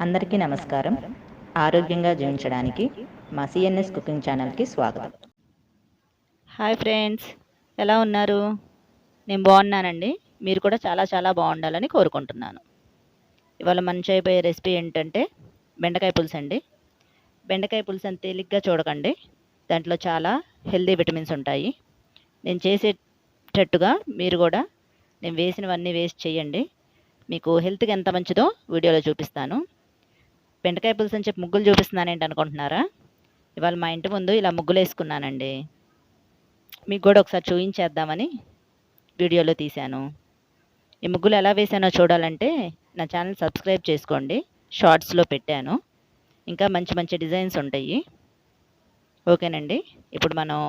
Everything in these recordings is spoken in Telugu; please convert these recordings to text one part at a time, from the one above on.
అందరికీ నమస్కారం. ఆరోగ్యంగా జీవించడానికి మా సిఎన్ఎస్ కుకింగ్ ఛానల్కి స్వాగతం. హాయ్ ఫ్రెండ్స్, ఎలా ఉన్నారు? నేను బాగున్నానండి. మీరు కూడా చాలా చాలా బాగుండాలని కోరుకుంటున్నాను. ఇవాళ మనం చేయబోయే రెసిపీ ఏంటంటే బెండకాయ పులుసు అండి. బెండకాయ పులుసు అని తేలిగ్గా చూడకండి, దాంట్లో చాలా హెల్దీ విటమిన్స్ ఉంటాయి. నేను చేసేటట్టుగా మీరు కూడా నేను వేసినవన్నీ వేసి చేయండి. మీకు హెల్త్కి ఎంత మంచిదో వీడియోలో చూపిస్తాను. బెండకాయ పులుసు అని చెప్పి ముగ్గులు చూపిస్తున్నాను ఏంటి అనుకుంటున్నారా? ఇవాళ మా ఇంటి ముందు ఇలా ముగ్గులు వేసుకున్నానండి. మీకు కూడా ఒకసారి చూపించేద్దామని వీడియోలో తీశాను. ఈ ముగ్గులు ఎలా వేసానో చూడాలంటే నా ఛానల్ సబ్స్క్రైబ్ చేసుకోండి. షార్ట్స్లో పెట్టాను, ఇంకా మంచి మంచి డిజైన్స్ ఉంటాయి. ఓకేనండి, ఇప్పుడు మనం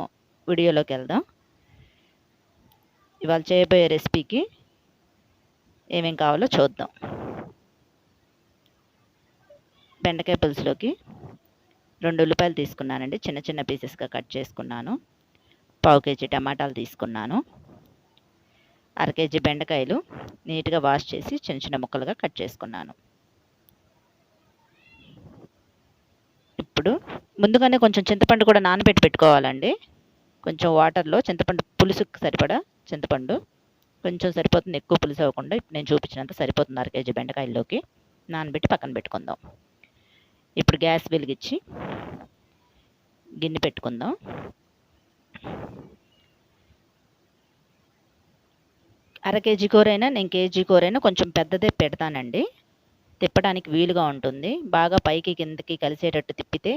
వీడియోలోకి వెళ్దాం. ఇవాళ చేయబోయే రెసిపీకి ఏమేం కావాలో చూద్దాం. బెండకాయ పులుసులోకి 2 ఉల్లిపాయలు తీసుకున్నానండి, చిన్న చిన్న పీసెస్గా కట్ చేసుకున్నాను. 1/4 కేజీ టమాటాలు తీసుకున్నాను. 1/2 కేజీ బెండకాయలు నీట్గా వాష్ చేసి చిన్న చిన్న ముక్కలుగా కట్ చేసుకున్నాను. ఇప్పుడు ముందుగానే కొంచెం చింతపండు కూడా నానబెట్టి పెట్టుకోవాలండి. కొంచెం వాటర్లో చింతపండు, పులుసుకు సరిపడా చింతపండు కొంచెం సరిపోతుంది, ఎక్కువ పులుసు అవ్వకుండా. ఇప్పుడు నేను చూపించినంత సరిపోతుంది. 1/2 కేజీ బెండకాయల్లోకి నానబెట్టి పక్కన పెట్టుకుందాం. ఇప్పుడు గ్యాస్ వెలిగించి గిన్నె పెట్టుకుందాం. అర కేజీ కూరైనా నేను కేజీ కూరైనా కొంచెం పెద్దదే పెడతానండి, తిప్పడానికి వీలుగా ఉంటుంది. బాగా పైకి కిందకి కలిసేటట్టు తిప్పితే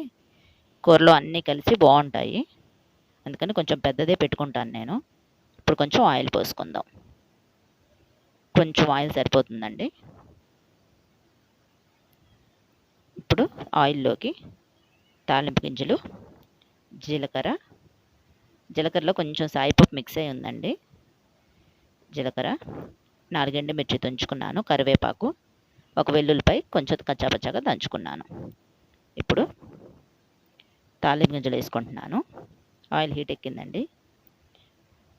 కూరలో అన్నీ కలిసి బాగుంటాయి. అందుకని కొంచెం పెద్దదే పెట్టుకుంటాను నేను. ఇప్పుడు కొంచెం ఆయిల్ పోసుకుందాం. కొంచెం ఆయిల్ సరిపోతుందండి. ఇప్పుడు ఆయిల్లోకి తాలింపు గింజలు, జీలకర్రలో కొంచెం సాయిపప్పు మిక్స్ అయి ఉందండి. జీలకర్ర, 4 ఎండుమిర్చి తుంచుకున్నాను, కరివేపాకు, 1 వెల్లుల్లిపాయ కొంచెం కచ్చాపచ్చాగా దంచుకున్నాను. ఇప్పుడు తాలింపు గింజలు వేసుకుంటున్నాను. ఆయిల్ హీట్ ఎక్కిందండి.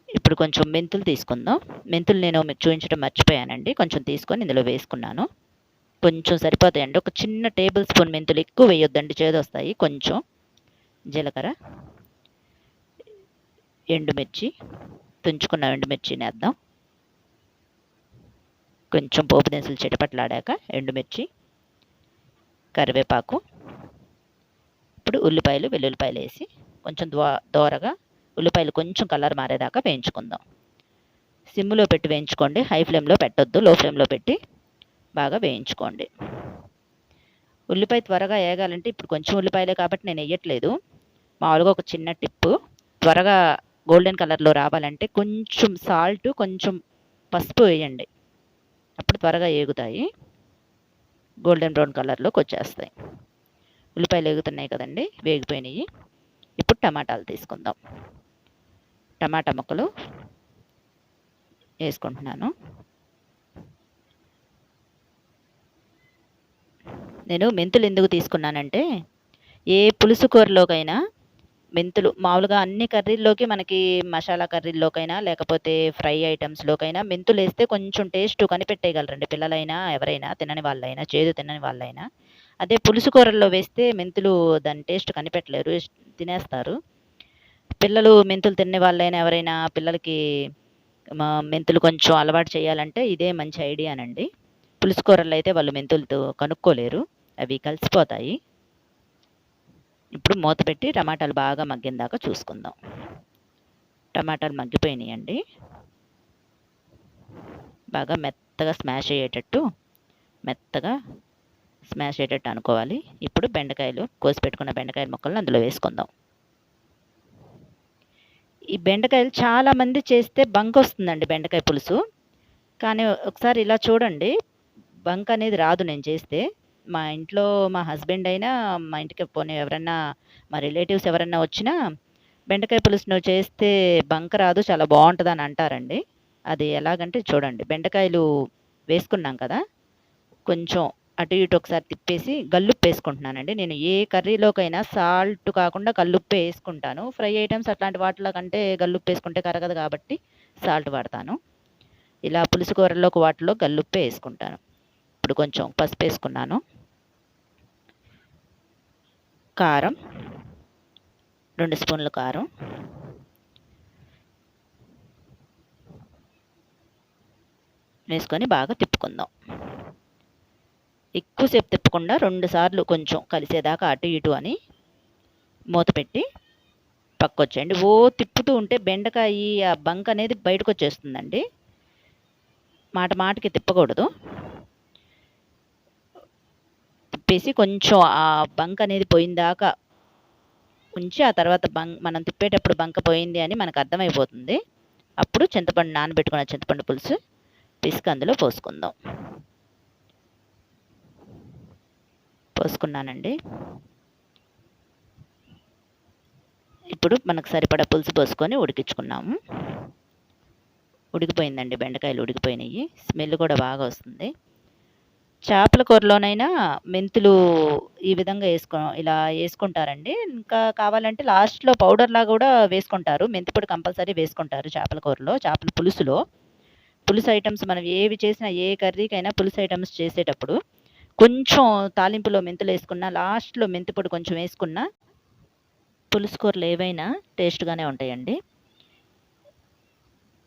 ఇప్పుడు కొంచెం మెంతులు తీసుకుందాం. మెంతులు నేను మీకు చూపించడం మర్చిపోయానండి, కొంచెం తీసుకొని ఇందులో వేసుకున్నాను. కొంచెం సరిపోతాయండి, ఒక చిన్న టేబుల్ స్పూన్ మెంతులు, ఎక్కువ వేయొద్దండి, చేదొస్తాయి. కొంచెం జీలకర్ర, ఎండుమిర్చి, తుంచుకున్న ఎండుమిర్చిని వేద్దాం. కొంచెం పోపు దినుసులు చిటపట్లాడాక ఎండుమిర్చి, కరివేపాకు, ఇప్పుడు ఉల్లిపాయలు, వెల్లుల్లిపాయలు వేసి కొంచెం దోరగా ఉల్లిపాయలు కొంచెం కలర్ మారేదాకా వేయించుకుందాం. సిమ్లో పెట్టి వేయించుకోండి, హై ఫ్లేమ్లో పెట్టొద్దు, లో ఫ్లేమ్లో పెట్టి బాగా వేయించుకోండి. ఉల్లిపాయ త్వరగా వేగాలంటే ఇప్పుడు కొంచెం ఉల్లిపాయలే కాబట్టి నేను వేయట్లేదు. మామూలుగా ఒక చిన్న టిప్పు, త్వరగా గోల్డెన్ కలర్లో రావాలంటే కొంచెం సాల్ట్, కొంచెం పసుపు వేయండి, అప్పుడు త్వరగా వేగుతాయి, గోల్డెన్ బ్రౌన్ కలర్లోకి వచ్చేస్తాయి. ఉల్లిపాయలు వేగుతున్నాయి కదండి, వేగిపోయినాయి. ఇప్పుడు టమాటాలు తీసుకుందాం. టమాటా ముక్కలు వేసుకుంటున్నాను. నేను మెంతులు ఎందుకు తీసుకున్నానంటే, ఏ పులుసు కూరలోకైనా మెంతులు, మామూలుగా అన్ని కర్రీల్లోకి, మనకి మసాలా కర్రీల్లోకైనా లేకపోతే ఫ్రై ఐటమ్స్లోకైనా మెంతులు వేస్తే కొంచెం టేస్ట్ కనిపెట్టేయగలరండి పిల్లలైనా, ఎవరైనా, తినని వాళ్ళైనా, చేదు తినని వాళ్ళైనా. అదే పులుసు కూరల్లో వేస్తే మెంతులు దాని టేస్ట్ కనిపెట్టలేరు, తినేస్తారు. పిల్లలు మెంతులు తినే వాళ్ళైనా ఎవరైనా పిల్లలకి మెంతులు కొంచెం అలవాటు చేయాలంటే ఇదే మంచి ఐడియానండి. పులుసు కూరల్లో అయితే వాళ్ళు మెంతులతో కనుక్కోలేరు, అవి కలిసిపోతాయి. ఇప్పుడు మూత పెట్టి టమాటాలు బాగా మగ్గిన దాకా చూసుకుందాం. టమాటాలు మగ్గిపోయినాయండి, బాగా మెత్తగా స్మాష్ అయ్యేటట్టు అనుకోవాలి. ఇప్పుడు బెండకాయలు, కోసి పెట్టుకున్న బెండకాయల ముక్కలను అందులో వేసుకుందాం. ఈ బెండకాయలు చాలామంది చేస్తే బంక వస్తుందండి బెండకాయ పులుసు, కానీ ఒకసారి ఇలా చూడండి, బంక అనేది రాదు నేను చేస్తే. మా ఇంట్లో మా హస్బెండ్ అయినా, మా ఇంటికి పోనీ ఎవరన్నా మా రిలేటివ్స్ ఎవరన్నా వచ్చినా బెండకాయ పులుసు నువ్వు చేస్తే బంక రాదు, చాలా బాగుంటుంది అని అంటారండి. అది ఎలాగంటే చూడండి, బెండకాయలు వేసుకున్నాం కదా, కొంచెం అటు ఇటు ఒకసారి తిప్పేసి గల్లుప్పు వేసుకుంటున్నానండి. నేను ఏ కర్రీలోకైనా సాల్ట్ కాకుండా గల్లుప్పే వేసుకుంటాను. ఫ్రై ఐటమ్స్ అట్లాంటి వాటిలో కంటే గల్లుప్పు వేసుకుంటే కరగదు కాబట్టి సాల్ట్ వాడతాను. ఇలా పులుసు కూరల్లోకి వాటిలో గల్లుప్పే వేసుకుంటాను. ఇప్పుడు కొంచెం పసుపు వేసుకున్నాను. కారం, 2 స్పూన్లు కారం, వేసుకొని బాగా తిప్పుకుందాం. ఎక్కువసేపు తిప్పకుండా 2 సార్లు కొంచెం కలిసేదాకా అటు ఇటు అని మూత పెట్టి పక్కొచ్చేయండి. తిప్పుతూ ఉంటే బెండకాయ ఆ బంక్ అనేది బయటకు వచ్చేస్తుందండి. మాటకి తిప్పకూడదు. తిప్పేసి కొంచెం ఆ బంక్ అనేది పోయిందాకా ఉంచి ఆ తర్వాత మనం తిప్పేటప్పుడు బంక పోయింది అని మనకు అర్థమైపోతుంది. అప్పుడు చింతపండు నానబెట్టుకున్న చింతపండు పులుసు పిసికి అందులో పోసుకున్నానండి. ఇప్పుడు మనకు సరిపడా పులుసు పోసుకొని ఉడికించుకున్నాము. ఉడికిపోయిందండి, బెండకాయలు ఉడికిపోయినాయి. స్మెల్ కూడా బాగా వస్తుంది. చేపల కూరలోనైనా మెంతులు ఈ విధంగా ఇలా వేసుకుంటారండి. ఇంకా కావాలంటే లాస్ట్లో పౌడర్లా కూడా వేసుకుంటారు. మెంతిపొడి కంపల్సరీ వేసుకుంటారు చేపల కూరలో, చేపల పులుసులో. పులుసు ఐటమ్స్ మనం ఏవి చేసినా, ఏ కర్రీకైనా పులుసు ఐటమ్స్ చేసేటప్పుడు కొంచెం తాలింపులో మెంతులు వేసుకున్నా, లాస్ట్లో మెంతిపొడి కొంచెం వేసుకున్నా పులుసు కూరలు ఏవైనా టేస్ట్గానే ఉంటాయండి.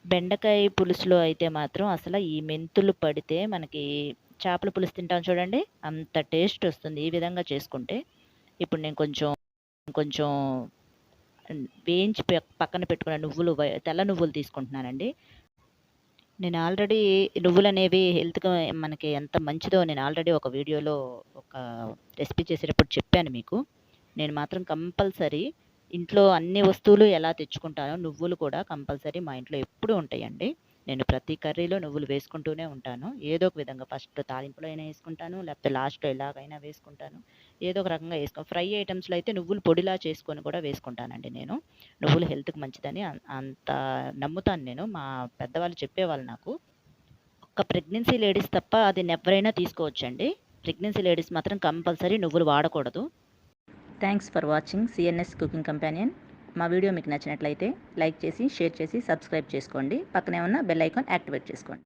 బెండకాయ పులుసులో అయితే మాత్రం అసలు ఈ మెంతులు పడితే మనకి చేపల పులుసు తింటాం చూడండి, అంత టేస్ట్ వస్తుంది ఈ విధంగా చేసుకుంటే. ఇప్పుడు నేను కొంచెం వేయించి పక్కన పెట్టుకున్న తెల్ల నువ్వులు తీసుకుంటున్నానండి. నేను ఆల్రెడీ నువ్వులు అనేవి హెల్త్కి మనకి ఎంత మంచిదో నేను ఆల్రెడీ ఒక వీడియోలో ఒక రెసిపీ చేసేటప్పుడు చెప్పాను మీకు. నేను మాత్రం కంపల్సరీ ఇంట్లో అన్ని వస్తువులు ఎలా తెచ్చుకుంటానో నువ్వులు కూడా కంపల్సరీ మా ఇంట్లో ఎప్పుడూ ఉంటాయండి. నేను ప్రతి కర్రీలో నువ్వులు వేసుకుంటూనే ఉంటాను. ఏదో ఒక విధంగా ఫస్ట్ తాలింపులో అయినా వేసుకుంటాను, లేకపోతే లాస్ట్లో ఎలాగైనా వేసుకుంటాను. ఏదో ఒక రకంగా ఫ్రై ఐటమ్స్లో అయితే నువ్వులు పొడిలా చేసుకొని కూడా వేసుకుంటానండి నేను. నువ్వులు హెల్త్కి మంచిదని అంత నమ్ముతాను నేను. మా పెద్దవాళ్ళు చెప్పేవాళ్ళు నాకు. ఒక్క ప్రెగ్నెన్సీ లేడీస్ తప్ప అది ఎవరైనా తీసుకోవచ్చండి. ప్రెగ్నెన్సీ లేడీస్ మాత్రం కంపల్సరీ నువ్వులు వాడకూడదు. Thanks for watching CNS cooking companion. మా వీడియో మీకు నచ్చినట్లయితే లైక్ చేసి, షేర్ చేసి, సబ్స్క్రైబ్ చేసుకోండి. పక్కనే ఉన్న బెల్ ఐకాన్ యాక్టివేట్ చేసుకోండి.